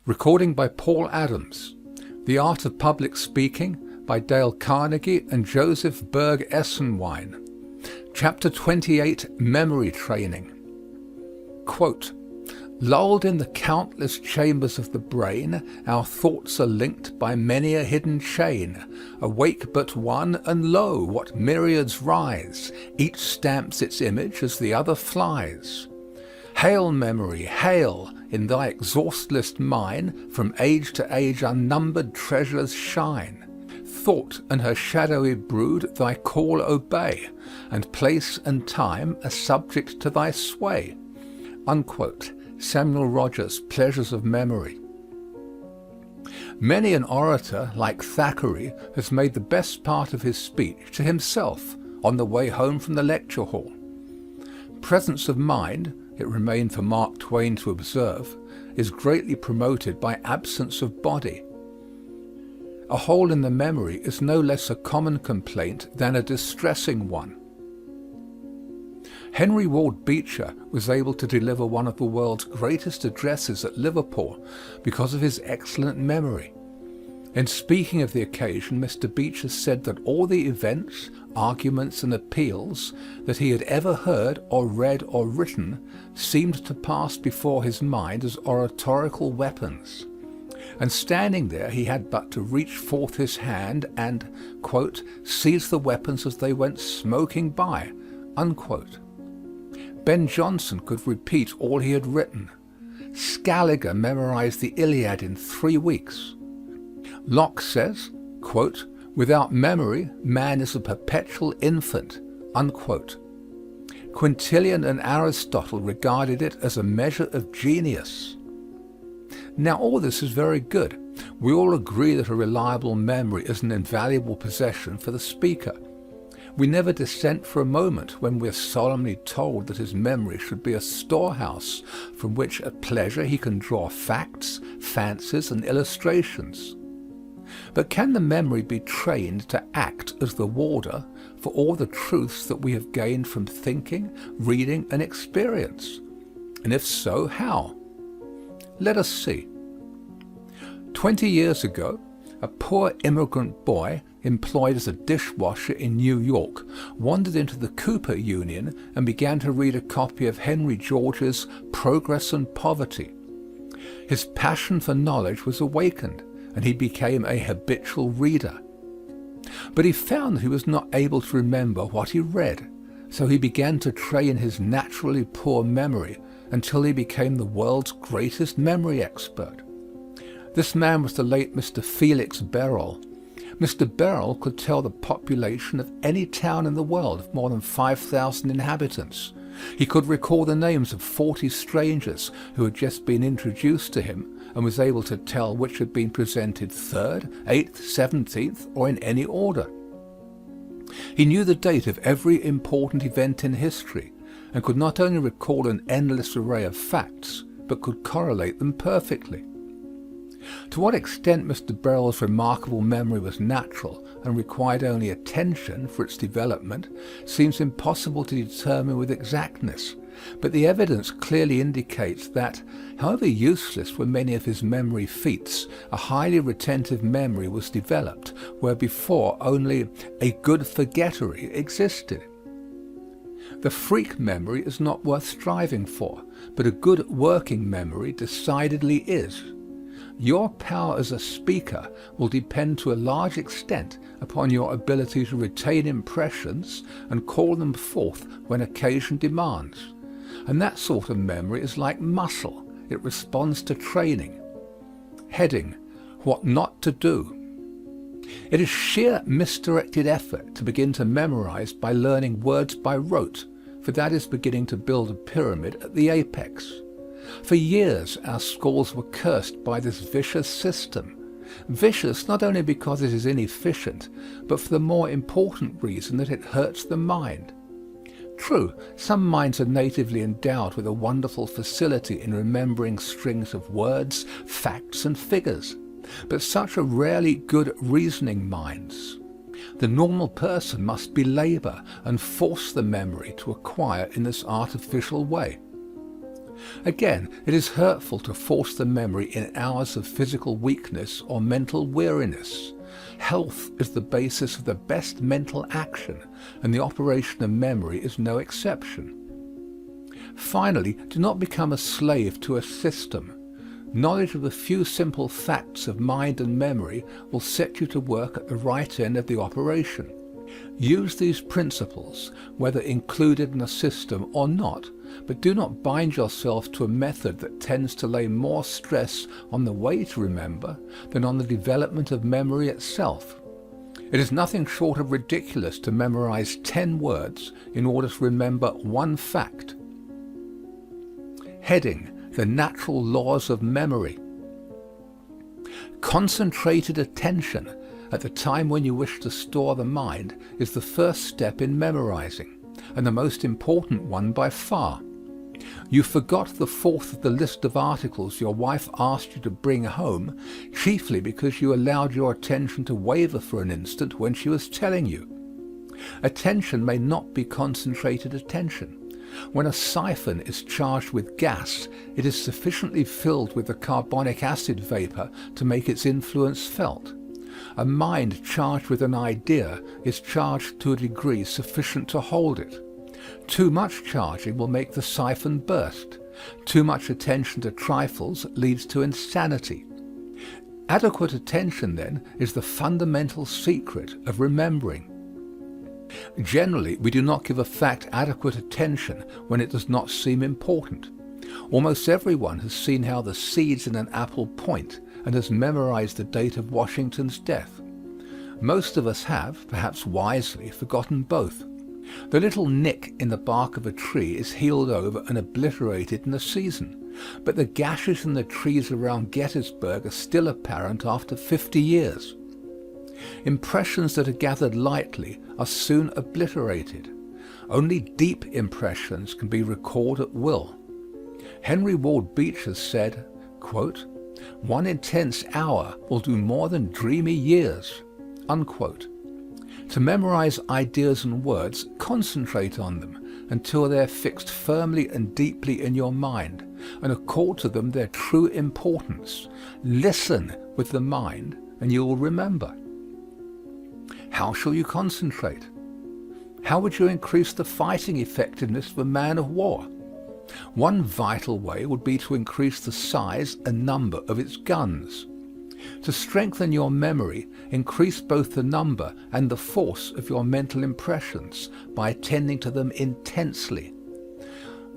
Recording by Paul Adams. The Art of Public Speaking by Dale Carnegie and Joseph Berg Esenwein. Chapter 28, Memory Training. Quote, "Lulled in the countless chambers of the brain, our thoughts are linked by many a hidden chain. Awake but one, and lo, what myriads rise! Each stamps its image as the other flies. Hail, memory, hail! In thy exhaustless mine, from age to age unnumbered treasures shine. Thought and her shadowy brood thy call obey, and place and time are subject to thy sway." Unquote. Samuel Rogers, Pleasures of Memory. Many an orator, like Thackeray, has made the best part of his speech to himself on the way home from the lecture hall. Presence of mind, it remained for Mark Twain to observe, is greatly promoted by absence of body. A hole in the memory is no less a common complaint than a distressing one. Henry Ward Beecher was able to deliver one of the world's greatest addresses at Liverpool because of his excellent memory. In speaking of the occasion, Mr. Beecher said that all the events, arguments, and appeals that he had ever heard or read or written seemed to pass before his mind as oratorical weapons. And standing there, he had but to reach forth his hand and, quote, "seize the weapons as they went smoking by," unquote. Ben Jonson could repeat all he had written. Scaliger memorized the Iliad in 3 weeks. Locke says, quote, "Without memory, man is a perpetual infant," unquote. Quintilian and Aristotle regarded it as a measure of genius. Now all this is very good. We all agree that a reliable memory is an invaluable possession for the speaker. We never dissent for a moment when we are solemnly told that his memory should be a storehouse from which at pleasure he can draw facts, fancies, and illustrations. But can the memory be trained to act as the warder for all the truths that we have gained from thinking, reading, and experience? And if so, how? Let us see. 20 years ago, a poor immigrant boy employed as a dishwasher in New York wandered into the Cooper Union and began to read a copy of Henry George's Progress and Poverty. His passion for knowledge was awakened, and he became a habitual reader. But he found that he was not able to remember what he read, so he began to train his naturally poor memory until he became the world's greatest memory expert. This man was the late Mr. Felix Beryl. Mr. Beryl could tell the population of any town in the world of more than 5,000 inhabitants. He could recall the names of 40 strangers who had just been introduced to him, and was able to tell which had been presented 3rd, 8th, 17th, or in any order. He knew the date of every important event in history, and could not only recall an endless array of facts, but could correlate them perfectly. To what extent Mr. Beryl's remarkable memory was natural and required only attention for its development seems impossible to determine with exactness, but the evidence clearly indicates that, however useless were many of his memory feats, a highly retentive memory was developed where before only a good forgettery existed. The freak memory is not worth striving for, but a good working memory decidedly is. Your power as a speaker will depend to a large extent upon your ability to retain impressions and call them forth when occasion demands. And that sort of memory is like muscle. It responds to training. Heading: What not to do. It is sheer misdirected effort to begin to memorize by learning words by rote, for that is beginning to build a pyramid at the apex. For years our schools were cursed by this vicious system. Vicious not only because it is inefficient, but for the more important reason that it hurts the mind. True, some minds are natively endowed with a wonderful facility in remembering strings of words, facts, and figures, but such are rarely good reasoning minds. The normal person must belabor and force the memory to acquire in this artificial way. Again, it is hurtful to force the memory in hours of physical weakness or mental weariness. Health is the basis of the best mental action, and the operation of memory is no exception. Finally, do not become a slave to a system. Knowledge of a few simple facts of mind and memory will set you to work at the right end of the operation. Use these principles, whether included in a system or not, but do not bind yourself to a method that tends to lay more stress on the way to remember than on the development of memory itself. It is nothing short of ridiculous to memorize 10 words in order to remember one fact. Heading: The Natural Laws of Memory. Concentrated attention at the time when you wish to store the mind is the first step in memorizing, and the most important one by far. You forgot the fourth of the list of articles your wife asked you to bring home, chiefly because you allowed your attention to waver for an instant when she was telling you. Attention may not be concentrated attention. When a siphon is charged with gas, it is sufficiently filled with the carbonic acid vapor to make its influence felt. A mind charged with an idea is charged to a degree sufficient to hold it. Too much charging will make the siphon burst. Too much attention to trifles leads to insanity. Adequate attention, then, is the fundamental secret of remembering. Generally, we do not give a fact adequate attention when it does not seem important. Almost everyone has seen how the seeds in an apple point and has memorized the date of Washington's death. Most of us have, perhaps wisely, forgotten both. The little nick in the bark of a tree is healed over and obliterated in a season, but the gashes in the trees around Gettysburg are still apparent after 50 years. Impressions that are gathered lightly are soon obliterated. Only deep impressions can be recalled at will. Henry Ward Beecher said, quote, "One intense hour will do more than dreamy years." Unquote. To memorize ideas and words, concentrate on them until they are fixed firmly and deeply in your mind, and accord to them their true importance. Listen with the mind, and you will remember. How shall you concentrate? How would you increase the fighting effectiveness of a man of war? One vital way would be to increase the size and number of its guns. To strengthen your memory, increase both the number and the force of your mental impressions by attending to them intensely.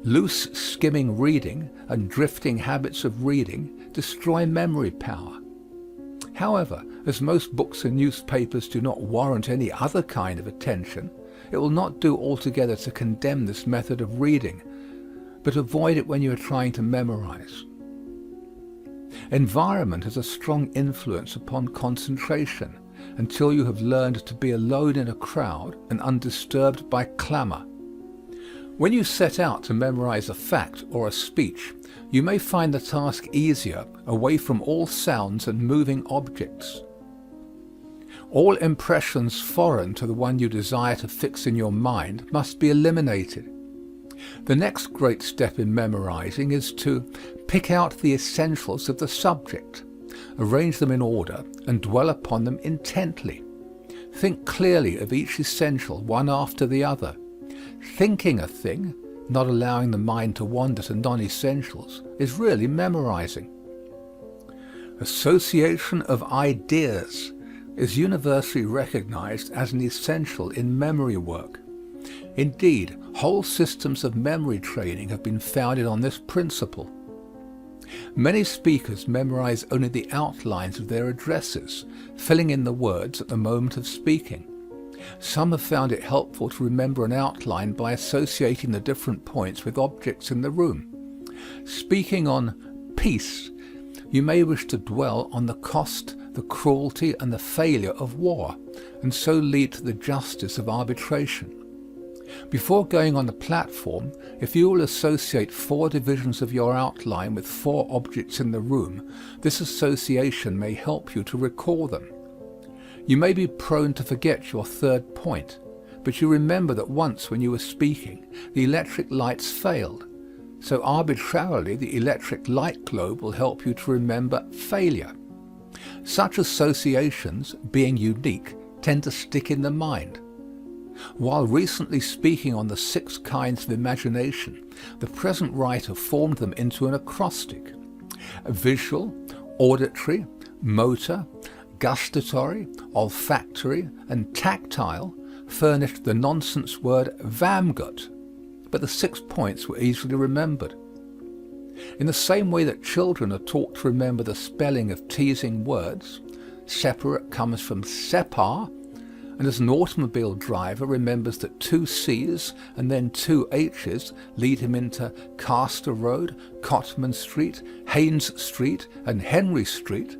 Loose skimming reading and drifting habits of reading destroy memory power. However, as most books and newspapers do not warrant any other kind of attention, it will not do altogether to condemn this method of reading, but avoid it when you are trying to memorize. Environment has a strong influence upon concentration until you have learned to be alone in a crowd and undisturbed by clamor. When you set out to memorize a fact or a speech, you may find the task easier away from all sounds and moving objects. All impressions foreign to the one you desire to fix in your mind must be eliminated. The next great step in memorizing is to pick out the essentials of the subject, arrange them in order, and dwell upon them intently. Think clearly of each essential one after the other. Thinking a thing, not allowing the mind to wander to non-essentials, is really memorizing. Association of ideas is universally recognized as an essential in memory work. Indeed, whole systems of memory training have been founded on this principle. Many speakers memorize only the outlines of their addresses, filling in the words at the moment of speaking. Some have found it helpful to remember an outline by associating the different points with objects in the room. Speaking on peace, you may wish to dwell on the cost, the cruelty, and the failure of war, and so lead to the justice of arbitration. Before going on the platform, if you will associate 4 divisions of your outline with 4 objects in the room, this association may help you to recall them. You may be prone to forget your third point, but you remember that once when you were speaking, the electric lights failed. So arbitrarily, the electric light globe will help you to remember failure. Such associations, being unique, tend to stick in the mind. While recently speaking on the 6 kinds of imagination, the present writer formed them into an acrostic. Visual, auditory, motor, gustatory, olfactory, and tactile furnished the nonsense word Vamgut, but the 6 points were easily remembered. In the same way that children are taught to remember the spelling of teasing words, separate comes from separ, and as an automobile driver remembers that 2 C's and then 2 H's lead him into Castor Road, Cotman Street, Haynes Street, and Henry Street,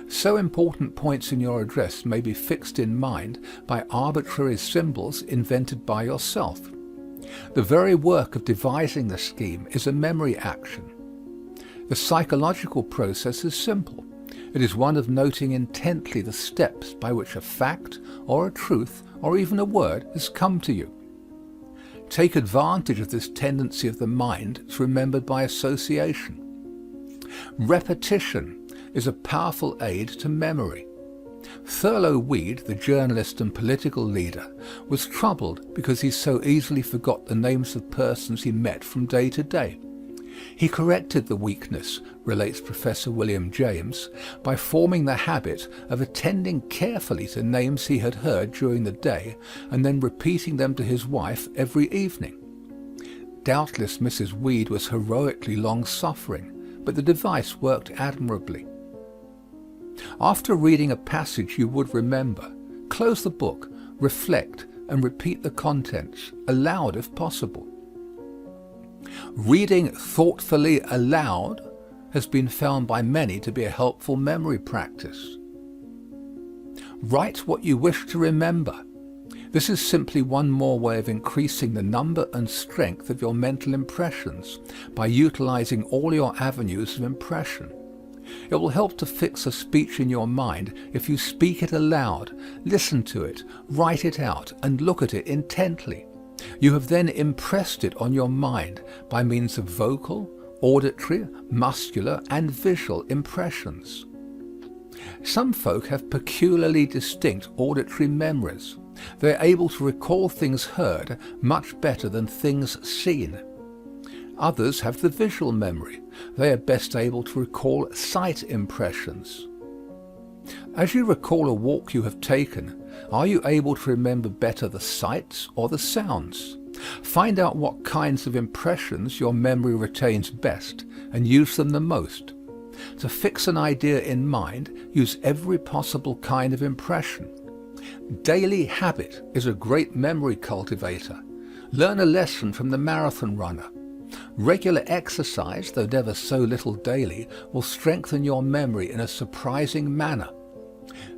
so important points in your address may be fixed in mind by arbitrary symbols invented by yourself. The very work of devising the scheme is a memory action. The psychological process is simple. It is one of noting intently the steps by which a fact, or a truth, or even a word has come to you. Take advantage of this tendency of the mind to remember by association. Repetition is a powerful aid to memory. Thurlow Weed, the journalist and political leader, was troubled because he so easily forgot the names of persons he met from day to day. He corrected the weakness, relates Professor William James, by forming the habit of attending carefully to names he had heard during the day and then repeating them to his wife every evening. Doubtless Mrs. Weed was heroically long-suffering, but the device worked admirably. After reading a passage you would remember, close the book, reflect, and repeat the contents, aloud if possible. Reading thoughtfully aloud has been found by many to be a helpful memory practice. Write what you wish to remember. This is simply one more way of increasing the number and strength of your mental impressions by utilizing all your avenues of impression. It will help to fix a speech in your mind if you speak it aloud, listen to it, write it out, and look at it intently. You have then impressed it on your mind by means of vocal, auditory, muscular, and visual impressions. Some folk have peculiarly distinct auditory memories. They are able to recall things heard much better than things seen. Others have the visual memory. They are best able to recall sight impressions. As you recall a walk you have taken, are you able to remember better the sights or the sounds? Find out what kinds of impressions your memory retains best and use them the most. To fix an idea in mind, use every possible kind of impression. Daily habit is a great memory cultivator. Learn a lesson from the marathon runner. Regular exercise, though never so little daily, will strengthen your memory in a surprising manner.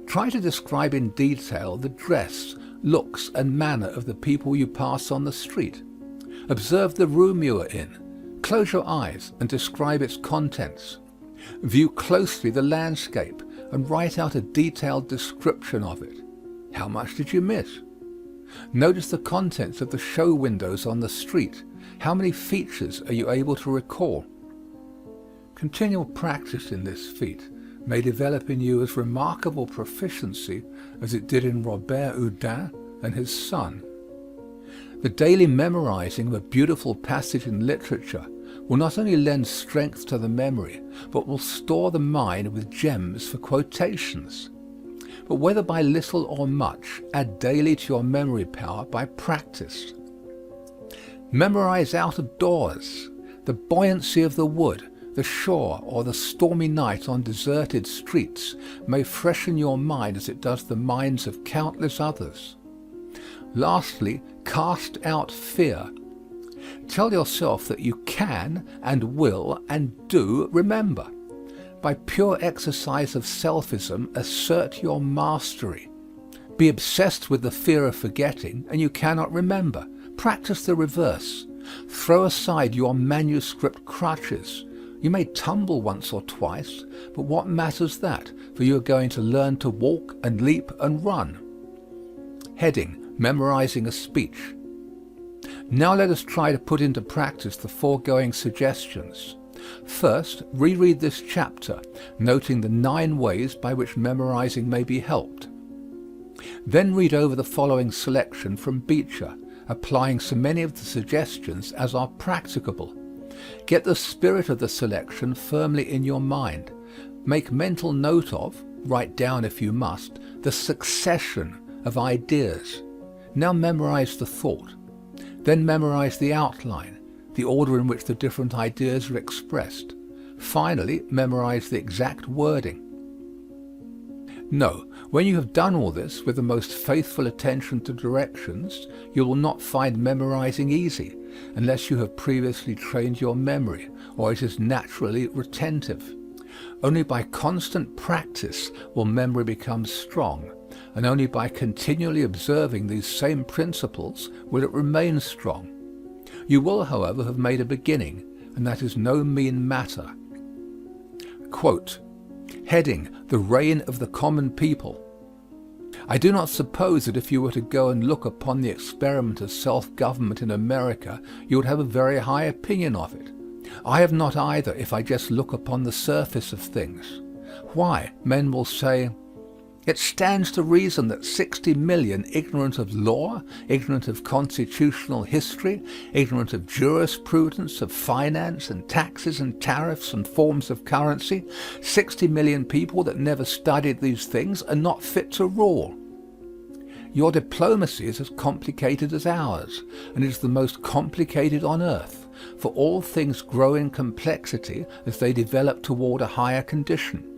Try to describe in detail the dress, looks, and manner of the people you pass on the street. Observe the room you are in. Close your eyes and describe its contents. View closely the landscape and write out a detailed description of it. How much did you miss? Notice the contents of the show windows on the street. How many features are you able to recall? Continual practice in this feat may develop in you as remarkable proficiency as it did in Robert Houdin and his son. The daily memorizing of a beautiful passage in literature will not only lend strength to the memory, but will store the mind with gems for quotations. But whether by little or much, add daily to your memory power by practice. Memorize out of doors. The buoyancy of the wood, the shore, or the stormy night on deserted streets may freshen your mind as it does the minds of countless others. Lastly, cast out fear. Tell yourself that you can and will and do remember. By pure exercise of selfism, assert your mastery. Be obsessed with the fear of forgetting, and you cannot remember. Practice the reverse. Throw aside your manuscript crutches. You may tumble once or twice, but what matters that, for you are going to learn to walk and leap and run. Heading: Memorizing a speech. Now let us try to put into practice the foregoing suggestions. First, reread this chapter, noting the 9 ways by which memorizing may be helped. Then read over the following selection from Beecher, applying so many of the suggestions as are practicable. Get the spirit of the selection firmly in your mind. Make mental note of, write down if you must, the succession of ideas. Now memorize the thought. Then memorize the outline, the order in which the different ideas are expressed. Finally, memorize the exact wording. No, when you have done all this with the most faithful attention to directions, you will not find memorizing easy, unless you have previously trained your memory, or it is naturally retentive. Only by constant practice will memory become strong, and only by continually observing these same principles will it remain strong. You will, however, have made a beginning, and that is no mean matter. Quote, heading, The Reign of the Common People. I do not suppose that if you were to go and look upon the experiment of self-government in America, you would have a very high opinion of it. I have not either if I just look upon the surface of things. Why? Men will say, it stands to reason that 60 million ignorant of law, ignorant of constitutional history, ignorant of jurisprudence, of finance and taxes and tariffs and forms of currency, 60 million people that never studied these things are not fit to rule. Your diplomacy is as complicated as ours, and it is the most complicated on earth, for all things grow in complexity as they develop toward a higher condition.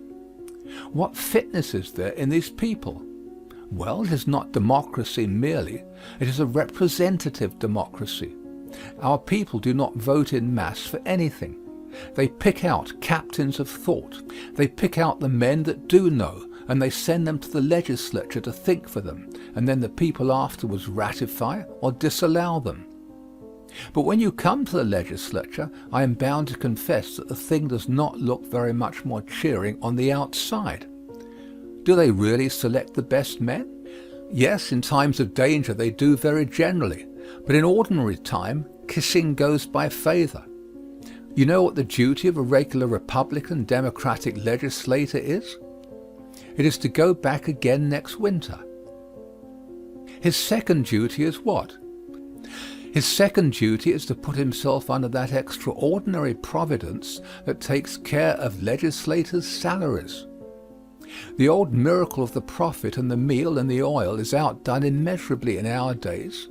What fitness is there in these people? Well, it is not democracy merely, it is a representative democracy. Our people do not vote in mass for anything. They pick out captains of thought. They pick out the men that do know, and they send them to the legislature to think for them, and then the people afterwards ratify or disallow them. But when you come to the legislature, I am bound to confess that the thing does not look very much more cheering on the outside. Do they really select the best men? Yes, in times of danger they do very generally, but in ordinary time, kissing goes by favour. You know what the duty of a regular Republican Democratic legislator is? It is to go back again next winter. His second duty is what? His second duty is to put himself under that extraordinary providence that takes care of legislators' salaries. The old miracle of the prophet and the meal and the oil is outdone immeasurably in our days,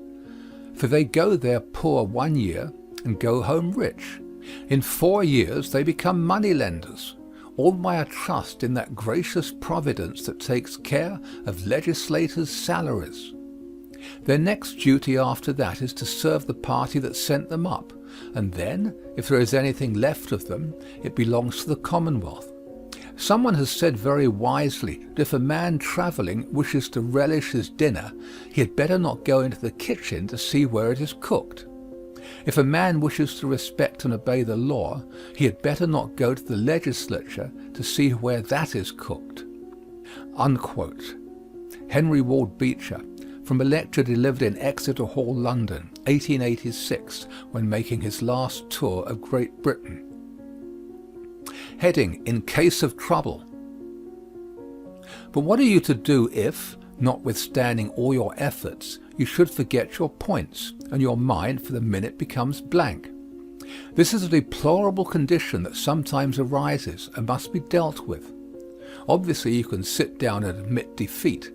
for they go there poor 1 year and go home rich. In 4 years they become moneylenders, all by a trust in that gracious providence that takes care of legislators' salaries. Their next duty after that is to serve the party that sent them up, and then, if there is anything left of them, it belongs to the Commonwealth. Someone has said very wisely that if a man travelling wishes to relish his dinner, he had better not go into the kitchen to see where it is cooked. If a man wishes to respect and obey the law, he had better not go to the legislature to see where that is cooked. Unquote. Henry Ward Beecher, from a lecture delivered in Exeter Hall, London, 1886, when making his last tour of Great Britain. Heading, In Case of Trouble. But what are you to do if, notwithstanding all your efforts, you should forget your points, and your mind for the minute becomes blank? This is a deplorable condition that sometimes arises and must be dealt with. Obviously you can sit down and admit defeat.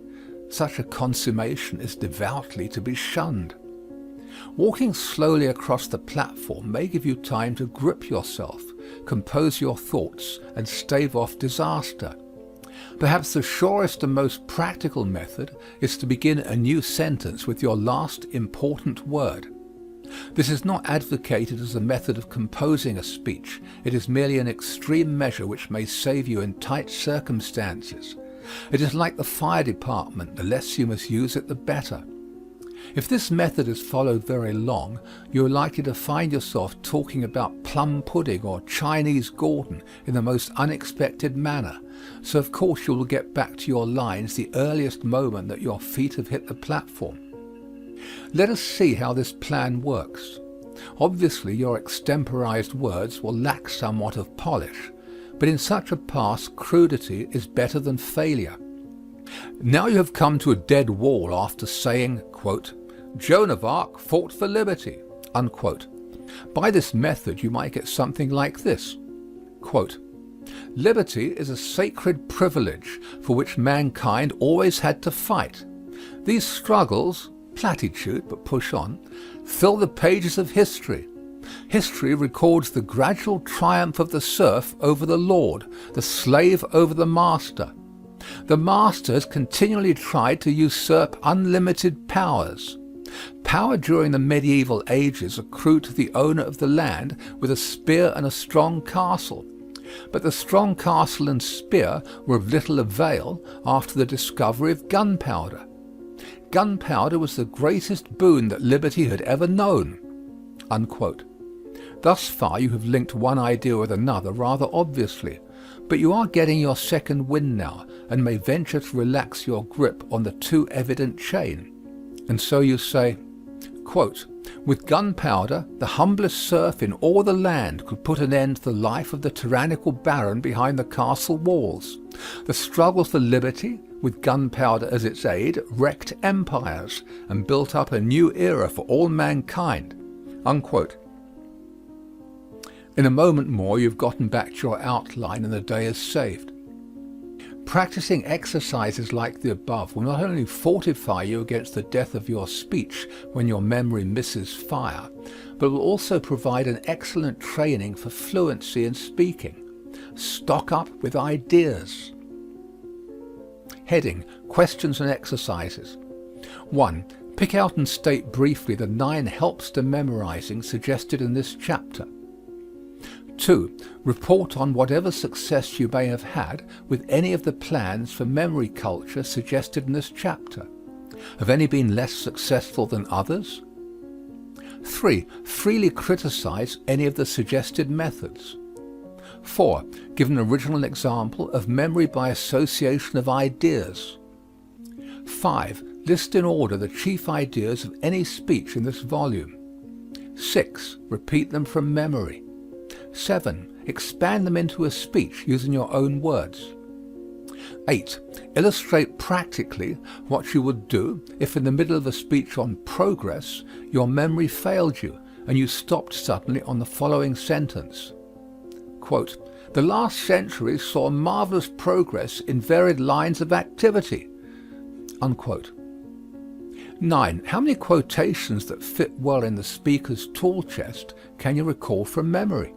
Such a consummation is devoutly to be shunned. Walking slowly across the platform may give you time to grip yourself, compose your thoughts, and stave off disaster. Perhaps the surest and most practical method is to begin a new sentence with your last important word. This is not advocated as a method of composing a speech. It is merely an extreme measure which may save you in tight circumstances. It is like the fire department, the less you must use it the better. If this method is followed very long, you are likely to find yourself talking about plum pudding or Chinese Gordon in the most unexpected manner, so of course you will get back to your lines the earliest moment that your feet have hit the platform. Let us see how this plan works. Obviously, your extemporized words will lack somewhat of polish, but in such a pass, crudity is better than failure. Now you have come to a dead wall after saying, quote, "Joan of Arc fought for liberty," unquote. By this method, you might get something like this, quote, "Liberty is a sacred privilege for which mankind always had to fight. These struggles," platitude, but push on, "fill the pages of history. History records the gradual triumph of the serf over the lord, the slave over the master. The master has continually tried to usurp unlimited powers. Power during the medieval ages accrued to the owner of the land with a spear and a strong castle. But the strong castle and spear were of little avail after the discovery of gunpowder. Gunpowder was the greatest boon that liberty had ever known," unquote. Thus far you have linked one idea with another rather obviously, but you are getting your second wind now and may venture to relax your grip on the too evident chain. And so you say, quote, "With gunpowder, the humblest serf in all the land could put an end to the life of the tyrannical baron behind the castle walls. The struggle for liberty, with gunpowder as its aid, wrecked empires and built up a new era for all mankind," unquote. In a moment more you've gotten back to your outline and the day is saved. Practicing exercises like the above will not only fortify you against the death of your speech when your memory misses fire, but will also provide an excellent training for fluency in speaking. Stock up with ideas. Heading: Questions and Exercises. 1. Pick out and state briefly the 9 helps to memorizing suggested in this chapter. 2. Report on whatever success you may have had with any of the plans for memory culture suggested in this chapter. Have any been less successful than others? 3. Freely criticize any of the suggested methods. 4. Give an original example of memory by association of ideas. 5. List in order the chief ideas of any speech in this volume. 6. Repeat them from memory. 7. Expand them into a speech using your own words. 8. Illustrate practically what you would do if in the middle of a speech on progress your memory failed you and you stopped suddenly on the following sentence. Quote, "The last century saw marvelous progress in varied lines of activity," unquote. 9. How many quotations that fit well in the speaker's tool chest can you recall from memory?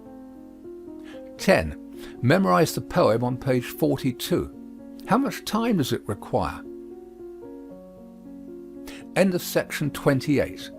10. Memorize the poem on page 42. How much time does it require? End of section 28.